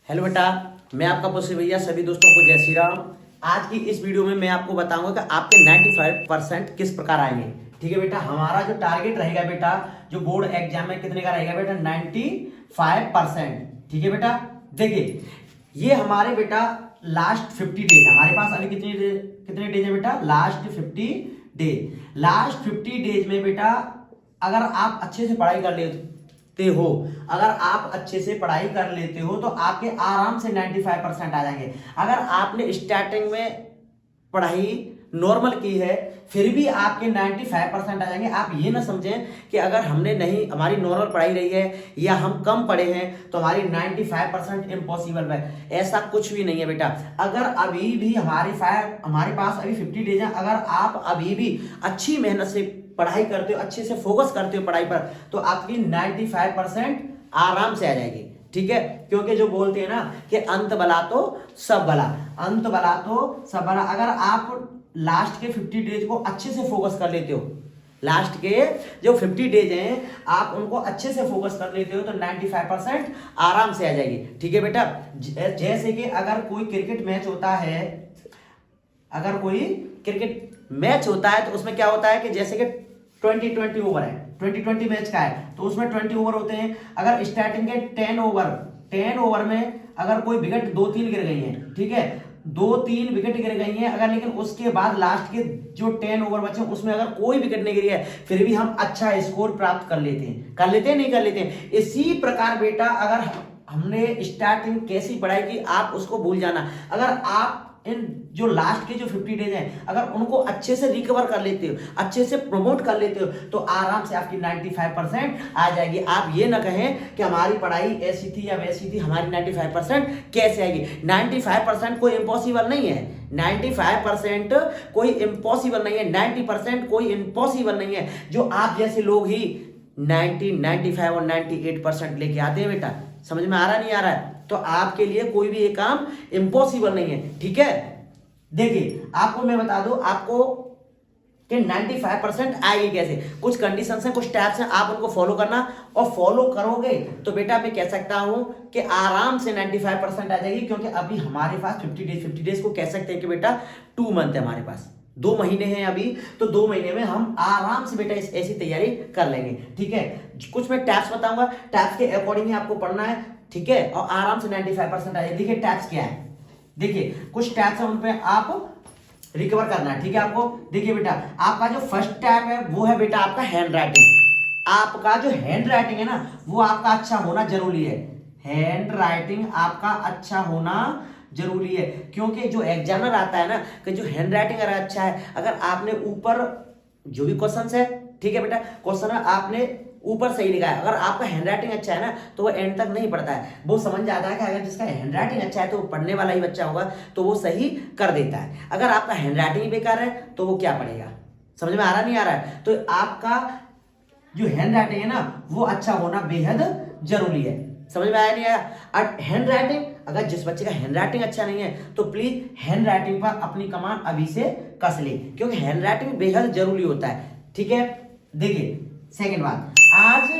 Hello बेटा, मैं आपका पुष्य भैया। सभी दोस्तों को जय श्री राम। आज की इस वीडियो में मैं आपको बताऊंगा कि आपके 95% किस प्रकार आएंगे। ठीक है बेटा, हमारा जो टारगेट रहेगा बेटा, जो बोर्ड एग्जाम में कितने का रहेगा बेटा, 95%। ठीक है बेटा, देखिए ये हमारे बेटा लास्ट 50 डेज हमारे पास अभी कितने डेज है बेटा, लास्ट 50 डेज। लास्ट 50 डेज में बेटा अगर आप अच्छे से पढ़ाई कर लेते हो, अगर आप अच्छे से पढ़ाई कर लेते हो तो आपके आराम से 95% आ जाएंगे। अगर आपने स्टार्टिंग में पढ़ाई नॉर्मल की है फिर भी आपके 95% आ जाएंगे। आप ये ना समझें कि अगर हमने नहीं, हमारी नॉर्मल पढ़ाई रही है या हम कम पढ़े हैं तो हमारी 95% इम्पॉसिबल है। ऐसा कुछ भी नहीं है बेटा। अगर अभी भी हमारे पास अभी 50 डेज है, अगर आप अभी भी अच्छी मेहनत से पढ़ाई करते हो, अच्छे से फोकस करते हो पढ़ाई पर, तो आपकी 95% आराम से आ जाएगी। ठीक है, क्योंकि जो बोलते हैं ना कि अंत भला तो सब भला, अंत भला तो सब भला। अगर आप लास्ट के 50 डेज को अच्छे से फोकस कर लेते हो, लास्ट के जो 50 डेज हैं आप उनको अच्छे से फोकस कर लेते हो तो 95% आराम से आ जाएगी। ठीक है बेटा, जैसे कि अगर कोई क्रिकेट मैच होता है, अगर कोई क्रिकेट मैच होता है तो उसमें क्या होता है कि जैसे कि 20-20 ओवर है, 20-20 मैच का है तो उसमें 20 ओवर होते हैं। अगर स्टार्टिंग के 10 ओवर में अगर कोई विकेट 2-3 गिर गई हैं, ठीक है, 2-3 विकेट गिर गई हैं अगर, लेकिन उसके बाद लास्ट के जो 10 ओवर बचे उसमें अगर कोई विकेट नहीं गिरी है फिर भी हम अच्छा स्कोर प्राप्त कर लेते हैं, नहीं कर लेते हैं। इसी प्रकार बेटा अगर हमने स्टार्टिंग कैसी पढ़ाई की आप उसको भूल जाना। अगर आप इन जो लास्ट के जो 50 डेज हैं अगर उनको अच्छे से रिकवर कर लेते हो, अच्छे से प्रमोट कर लेते हो तो आराम से आपकी 95% आ जाएगी। आप ये ना कहें कि हमारी पढ़ाई ऐसी थी या वैसी थी, हमारी 95% कैसे आएगी। 95% कोई इम्पॉसिबल नहीं है, 95% कोई इम्पॉसिबल नहीं है, 90% कोई इम्पॉसिबल नहीं है। जो आप जैसे लोग ही 90, 95 और 98% लेके आते हैं बेटा, समझ में आ रहा नहीं आ रहा है, तो आपके लिए कोई भी ये काम इम्पॉसिबल नहीं है। ठीक है, देखिए आपको मैं बता दूं आपको कि 95% आएगी कैसे। कुछ कंडीशंस हैं, कुछ स्टेप्स हैं, आप उनको फॉलो करना, और फॉलो करोगे तो बेटा मैं कह सकता हूं कि आराम से 95% आ जाएगी। क्योंकि अभी हमारे पास 50 डेज को कह सकते हैं कि बेटा 2 मंथ है हमारे पास, 2 महीने हैं अभी, तो 2 महीने में हम आराम से बेटा ऐसी तैयारी कर लेंगे। ठीक है, कुछ मैं टैप्स बताऊंगा, टैप्स के अकॉर्डिंग ही आपको पढ़ना है। ठीक है, और आराम से 95% आ जाए। देखिए टैप्स क्या है, देखिए कुछ टैप्स है उन पे आप रिकवर करना है। ठीक है, आपको देखिए बेटा आपका जो फर्स्ट टैप है वो है बेटा आपका हैंड राइटिंग। आपका जो हैंड राइटिंग है ना वो आपका अच्छा होना जरूरी है। हैंड राइटिंग आपका अच्छा होना जरूरी है, क्योंकि जो एग्जामिनर आता है ना कि जो हैंड राइटिंग अगर अच्छा है, अगर आपने ऊपर जो भी क्वेश्चन है, ठीक है बेटा, क्वेश्चन आपने ऊपर सही लिखा है, अगर आपका हैंडराइटिंग अच्छा है ना तो वो एंड तक नहीं पढ़ता है। वो समझ जाता है कि अगर जिसका हैंडराइटिंग अच्छा है तो वो पढ़ने वाला ही बच्चा होगा तो वो सही कर देता है। अगर आपका हैंडराइटिंग ही बेकार है तो वो क्या पढ़ेगा। समझ में आ रहा नहीं आ रहा है, तो आपका जो हैंडराइटिंग है ना वो अच्छा होना बेहद जरूरी है। समझ में आया नहीं आया। और हैंड राइटिंग, अगर जिस बच्चे का हैंड राइटिंग अच्छा नहीं है तो प्लीज हैंड राइटिंग पर अपनी कमान अभी से कस ले, क्योंकि हैंड राइटिंग बेहद जरूरी होता है। ठीक है, देखिए सेकेंड बात, आज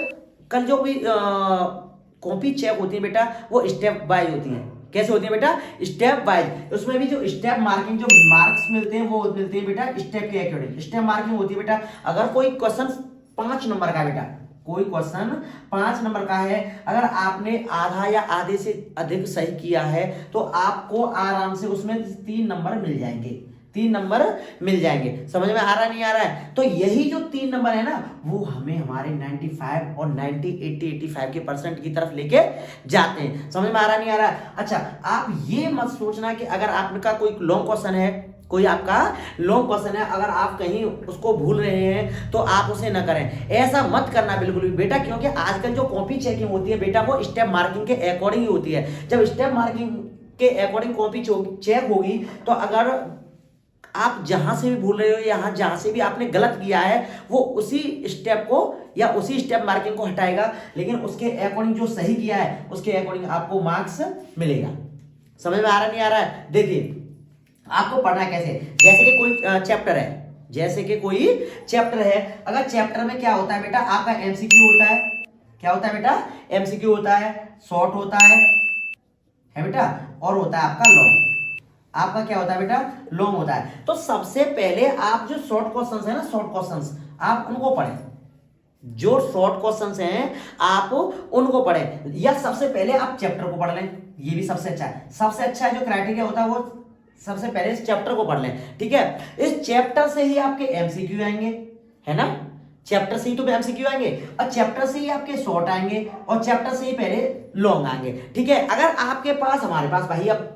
कल जो भी कॉपी चेक होती है बेटा वो स्टेप वाइज होती है। कैसे होती है बेटा, स्टेप वाइज। उसमें भी जो स्टेप मार्किंग जो मार्क्स मिलते हैं वो मिलते हैं बेटा स्टेप के अकॉर्डिंग। स्टेप मार्किंग होती है बेटा, अगर कोई क्वेश्चन 5 नंबर का बेटा, कोई क्वेश्चन 5 नंबर का है, अगर आपने आधा या आधे से अधिक सही किया है तो आपको आराम से उसमें 3 नंबर मिल जाएंगे, 3 नंबर मिल जाएंगे। समझ में आ रहा नहीं आ रहा है, तो यही जो 3 नंबर है ना वो हमें हमारे 95 और 90, 80, 85 के परसेंट की तरफ लेके जाते हैं। समझ में आ रहा नहीं आ रहा है। अच्छा, आप ये मत सोचना कि अगर आपका कोई लॉन्ग क्वेश्चन है, कोई आपका लॉन्ग क्वेश्चन है, अगर आप कहीं उसको भूल रहे हैं तो आप उसे न करें। ऐसा मत करना बिल्कुल भी बेटा, क्योंकि आजकल जो कॉपी चेकिंग होती है बेटा वो स्टेप मार्किंग के अकॉर्डिंग ही होती है। जब स्टेप मार्किंग के अकॉर्डिंग कॉपी चेक होगी तो अगर आप जहां से भी भूल रहे हो या जहां से भी आपने गलत किया है वो उसी स्टेप को या उसी स्टेप मार्किंग को हटाएगा, लेकिन उसके अकॉर्डिंग जो सही किया है उसके अकॉर्डिंग आपको मार्क्स मिलेगा। समझ में आ रहा नहीं आ रहा है। देखिए आपको पढ़ना कैसे, जैसे कि कोई चैप्टर है, जैसे कि कोई चैप्टर है, अगर चैप्टर में क्या होता है बेटा आपका एमसीक्यू होता है। क्या होता है बेटा, एमसीक्यू होता है, शॉर्ट होता है है बेटा, और होता है आपका लॉन्ग। आपका क्या होता है बेटा, लॉन्ग होता है। तो सबसे पहले आप जो शॉर्ट क्वेश्चंस है ना, शॉर्ट क्वेश्चंस आप उनको पढ़ें, जो शॉर्ट क्वेश्चंस हैं आप उनको पढ़ें, या सबसे पहले आप चैप्टर को पढ़ लें, ये भी सबसे अच्छा है। सबसे अच्छा जो क्राइटेरिया होता है वो सबसे पहले इस चैप्टर को पढ़ लें, ठीक है। इस चैप्टर से ही आपके एमसीक्यू आएंगे, है ना, चैप्टर से ही तो एमसीक्यू आएंगे, और चैप्टर से ही आपके शॉर्ट आएंगे, और चैप्टर से ही पहले लॉन्ग आएंगे, ठीक है। अगर आपके पास, हमारे पास भाई अब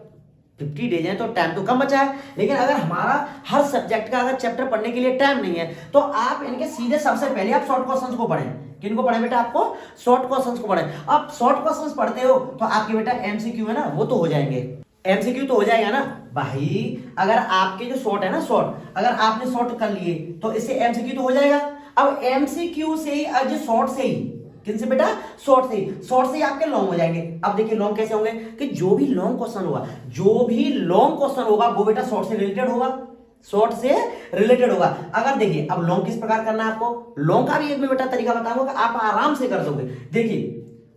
50 डेज हैं तो टाइम तो कम बचा है, लेकिन अगर हमारा हर सब्जेक्ट का अगर चैप्टर पढ़ने के लिए टाइम नहीं है तो आप इनके सीधे सबसे पहले आप शॉर्ट क्वेश्चंस को पढ़ें। किनको पढ़ें बेटा, आपको शॉर्ट क्वेश्चंस को पढ़ें। आप शॉर्ट क्वेश्चंस पढ़ते हो तो आपके बेटा एमसीक्यू है ना वो तो हो जाएंगे, एमसीक्यू तो हो जाएगा ना भाई। अगर आपके जो शॉर्ट है ना, शॉर्ट अगर आपने शॉर्ट कर लिए तो इससे एमसीक्यू तो हो जाएगा। अब एमसीक्यू से ही, जो शॉर्ट से ही, किनसे बेटा, शॉर्ट से ही, शॉर्ट से ही आपके लॉन्ग हो जाएंगे। अब देखिए लॉन्ग कैसे होंगे, कि जो भी लॉन्ग क्वेश्चन होगा, जो भी लॉन्ग क्वेश्चन होगा वो बेटा शॉर्ट से रिलेटेड होगा, शॉर्ट से रिलेटेड होगा। अगर देखिए अब लॉन्ग किस प्रकार करना है आपको, लॉन्ग का भी एक बेटा तरीका बताऊंगा कि आप आराम से कर दोगे। देखिए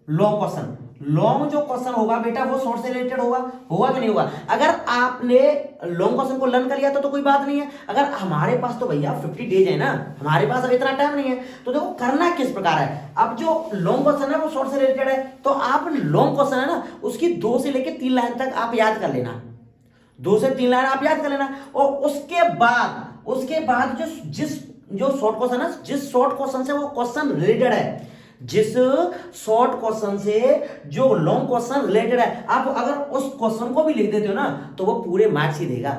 लॉन्ग क्वेश्चन, लॉन्ग जो क्वेश्चन होगा बेटा वो शॉर्ट से रिलेटेड होगा, होगा कि नहीं होगा। अगर आपने लॉन्ग क्वेश्चन को लर्न कर लिया तो कोई बात नहीं है। अगर हमारे पास तो भैया 50 डेज है ना, हमारे पास अब इतना टाइम नहीं है, तो देखो करना किस प्रकार है। अब जो लॉन्ग क्वेश्चन है वो शॉर्ट से रिलेटेड है, तो आप लॉन्ग क्वेश्चन है ना उसकी 2 से लेकर 3 लाइन तक आप याद कर लेना, 2 से 3 लाइन आप याद कर लेना। और उसके बाद जो शॉर्ट क्वेश्चन है, जिस शॉर्ट क्वेश्चन से वो क्वेश्चन रिलेटेड है, जिस शॉर्ट क्वेश्चन से जो लॉन्ग क्वेश्चन रिलेटेड है, आप अगर उस क्वेश्चन को भी लिख देते हो ना तो वो पूरे मार्क्स ही देगा,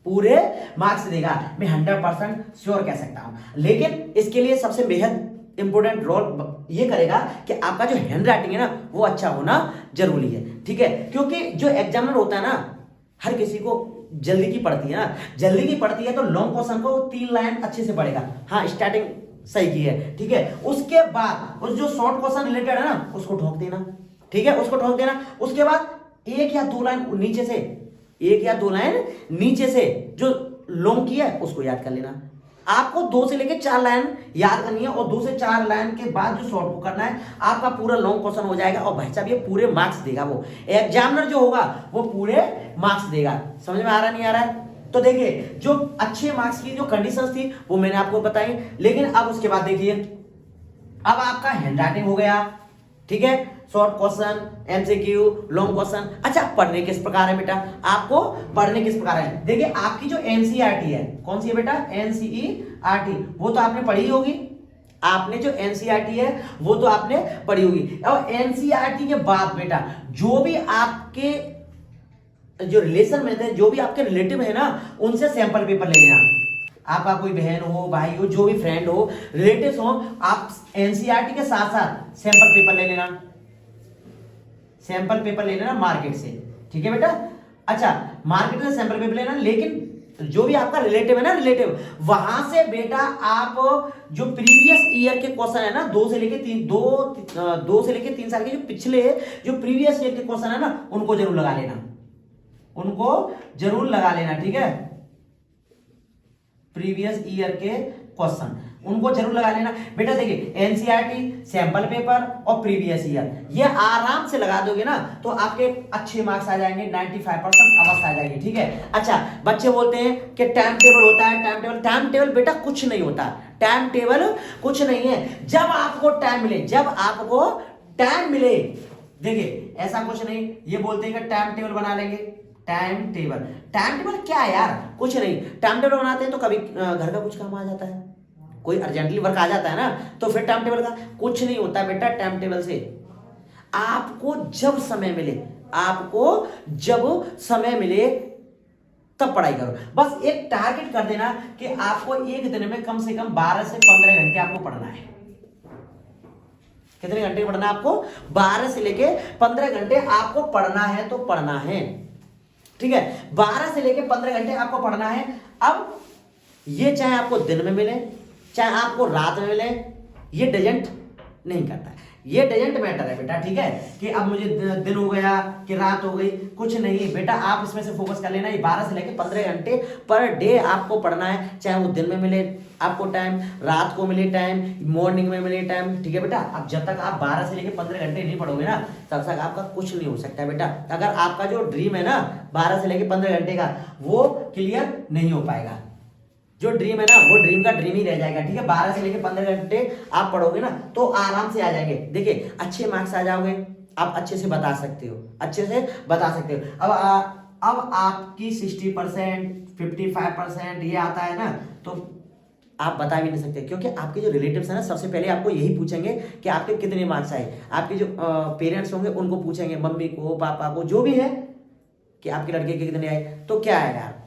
पूरे मार्क्स देगा, मैं 100% श्योर कह सकता हूं। लेकिन इसके लिए सबसे बेहद इंपॉर्टेंट रोल ये करेगा कि आपका जो हैंड राइटिंग है ना वो अच्छा होना जरूरी है, ठीक है। क्योंकि जो एग्जामिनर होता है ना, हर किसी को जल्दी की पड़ती है ना, जल्दी की पड़ती है, तो लॉन्ग क्वेश्चन को 3 लाइन अच्छे से पढ़ेगा, हाँ स्टार्टिंग सही की है, ठीक है। उसके बाद उस जो शॉर्ट क्वेश्चन रिलेटेड है ना उसको ठोक देना, ठीक है, उसको ठोक देना। उसके बाद 1 या 2 लाइन नीचे से, 1 या 2 लाइन नीचे से जो लॉन्ग की है उसको याद कर लेना। आपको 2 से लेकर 4 लाइन याद करनी है, और 2 से 4 लाइन के बाद जो शॉर्ट को करना है, आपका पूरा लॉन्ग क्वेश्चन हो जाएगा। और भाई साहब ये पूरे मार्क्स देगा, वो एग्जामिनर जो होगा वो पूरे मार्क्स देगा। समझ में आ रहा नहीं आ रहा है? तो देखिए जो अच्छे मार्क्स की जो कंडीशंस थी वो मैंने आपको बताई, लेकिन अब उसके बाद देखिए अब आपका हैंड राइटिंग हो गया, ठीक है, short question, MCQ, long question. अच्छा पढ़ने किस प्रकार है बेटा, आपको पढ़ने किस प्रकार है, देखिए आपकी जो एनसीईआरटी है, कौन सी है बेटा, एनसीईआरटी, वो तो आपने पढ़ी होगी। आपने जो एनसीईआरटी है वो तो आपने पढ़ी होगी। और एनसीईआरटी के बाद बेटा जो भी आपके जो रिलेशन में थे, जो भी आपके रिलेटिव है ना, उनसे सैंपल पेपर ले लेना। आपका कोई बहन हो, भाई हो, जो भी फ्रेंड हो, रिलेटिव्स हो, आप एनसीईआरटी के साथ साथ सैंपल पेपर ले लेना, सैंपल पेपर ले लेना मार्केट से, ठीक है बेटा। अच्छा मार्केट से सैंपल पेपर लेना, लेकिन जो भी आपका रिलेटिव है ना, रिलेटिव, वहां से बेटा आप जो प्रीवियस ईयर के क्वेश्चन है ना, 2 से लेके 3 साल के जो पिछले जो प्रीवियस ईयर के क्वेश्चन है ना उनको जरूर लगा लेना, उनको जरूर लगा लेना, ठीक है। प्रीवियस ईयर के क्वेश्चन उनको जरूर लगा लेना बेटा। देखिए एनसीईआरटी, सैंपल पेपर और प्रीवियस ईयर, ये आराम से लगा दोगे ना तो आपके अच्छे मार्क्स आ जाएंगे, 95% अवश्य आ जाएंगे, ठीक है। अच्छा बच्चे बोलते हैं कि टाइम टेबल होता है, टाइम टेबल बेटा कुछ नहीं होता, टाइम टेबल कुछ नहीं है। जब आपको टाइम मिले, जब आपको टाइम मिले, देखिए ऐसा कुछ नहीं ये बोलते हैं कि टाइम टेबल बना लेंगे। टाइम टेबल क्या है यार, कुछ नहीं। टाइम टेबल बनाते हैं तो कभी घर का कुछ काम आ जाता है, कोई अर्जेंटली वर्क आ जाता है ना, तो फिर टाइम टेबल का कुछ नहीं होता बेटा। टाइम टेबल से आपको जब समय मिले, आपको जब समय मिले तब पढ़ाई करो। बस एक टारगेट कर देना कि आपको एक दिन में कम से कम 12 से 15 घंटे आपको पढ़ना है। कितने घंटे पढ़ना है आपको, 12 से लेके 15 घंटे आपको पढ़ना है, तो पढ़ना है, ठीक है। 12 से लेके 15 घंटे आपको पढ़ना है। अब ये चाहे आपको दिन में मिले चाहे आपको रात में मिले, ये डजेंट नहीं करता है। ये डजेंट मैटर है बेटा, ठीक है, कि अब मुझे दिन हो गया कि रात हो गई, कुछ नहीं बेटा, आप इसमें से फोकस कर लेना। ये 12 से लेकर 15 घंटे पर डे आपको पढ़ना है, चाहे वो दिन में मिले आपको टाइम, रात को मिले टाइम, मॉर्निंग में मिले टाइम, ठीक है बेटा। अब जब तक आप 12 से लेकर 15 घंटे नहीं पढ़ोगे ना, तब तक आपका कुछ नहीं हो सकता बेटा। अगर आपका जो ड्रीम है ना 12 से लेकर 15 घंटे का, वो क्लियर नहीं हो पाएगा। जो ड्रीम है ना वो ड्रीम का ड्रीम ही रह जाएगा, ठीक है। 12 से लेकर 15 घंटे आप पढ़ोगे ना तो आराम से आ जाएंगे। देखिए अच्छे मार्क्स आ जाओगे, आप अच्छे से बता सकते हो, अच्छे से बता सकते हो। अब आपकी 60%, 55% ये आता है ना, तो आप बता भी नहीं सकते, क्योंकि आपके जो रिलेटिव्स हैं ना सबसे पहले आपको यही पूछेंगे कि आपके कितने मार्क्स आए। आपके जो पेरेंट्स होंगे उनको पूछेंगे, मम्मी को, पापा को, जो भी है, कि आपके लड़के के कितने आए। तो क्या है यार,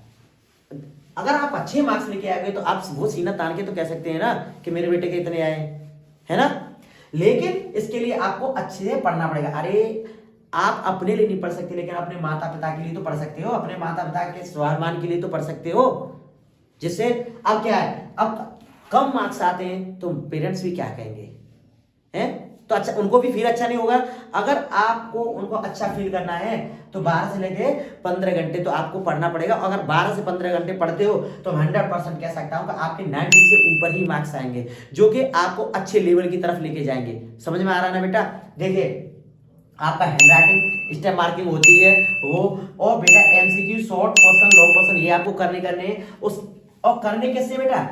अगर आप अच्छे मार्क्स लेके आए तो आप वो सीना तान के तो कह सकते हैं ना कि मेरे बेटे के इतने आए, है ना। लेकिन इसके लिए आपको अच्छे से पढ़ना पड़ेगा। अरे आप अपने लिए नहीं पढ़ सकते, लेकिन अपने माता पिता के लिए तो पढ़ सकते हो, अपने माता पिता के स्वाभिमान के लिए तो पढ़ सकते हो। जिससे अब क्या है, अब कम मार्क्स आते हैं तो पेरेंट्स भी क्या कहेंगे, हैं, तो अच्छा उनको भी फील अच्छा नहीं होगा। अगर आपको उनको अच्छा फील करना है तो 12 से लेके 15 घंटे तो आपको पढ़ना पड़ेगा। अगर 12 से 15 घंटे पढ़ते हो तो 100% कह सकता हूं कि आपके 90 से ऊपर ही मार्क्स आएंगे, जो कि आपको अच्छे लेवल की तरफ लेके जाएंगे। समझ में आ रहा है ना बेटा। देखिए आपका हैंडराइटिंग स्टेप मार्किंग होती है वो, और बेटा MCQ, short question, long question, ये आपको करने उस, और करने कैसे बेटा,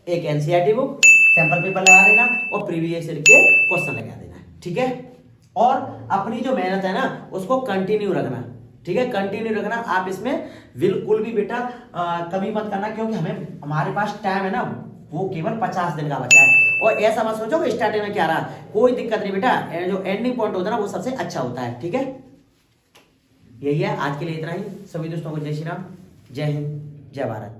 एक एनसीईआरटी बुक, सैंपल पेपर लगा देना और प्रीवियस ईयर के क्वेश्चन लगा देना, ठीक है। और अपनी जो मेहनत है ना उसको कंटिन्यू रखना, ठीक है, कंटिन्यू रखना। आप इसमें बिल्कुल भी बेटा कमी मत करना, क्योंकि हमारे पास टाइम है ना वो केवल 50 दिन का बचा है। और ऐसा मत सोचो कि स्टार्टिंग में क्या रहा, कोई दिक्कत नहीं बेटा, जो एंडिंग पॉइंट होता है ना वो सबसे अच्छा होता है, ठीक है। यही है आज के लिए, इतना ही। सभी दोस्तों को जय श्री राम, जय हिंद, जय भारत।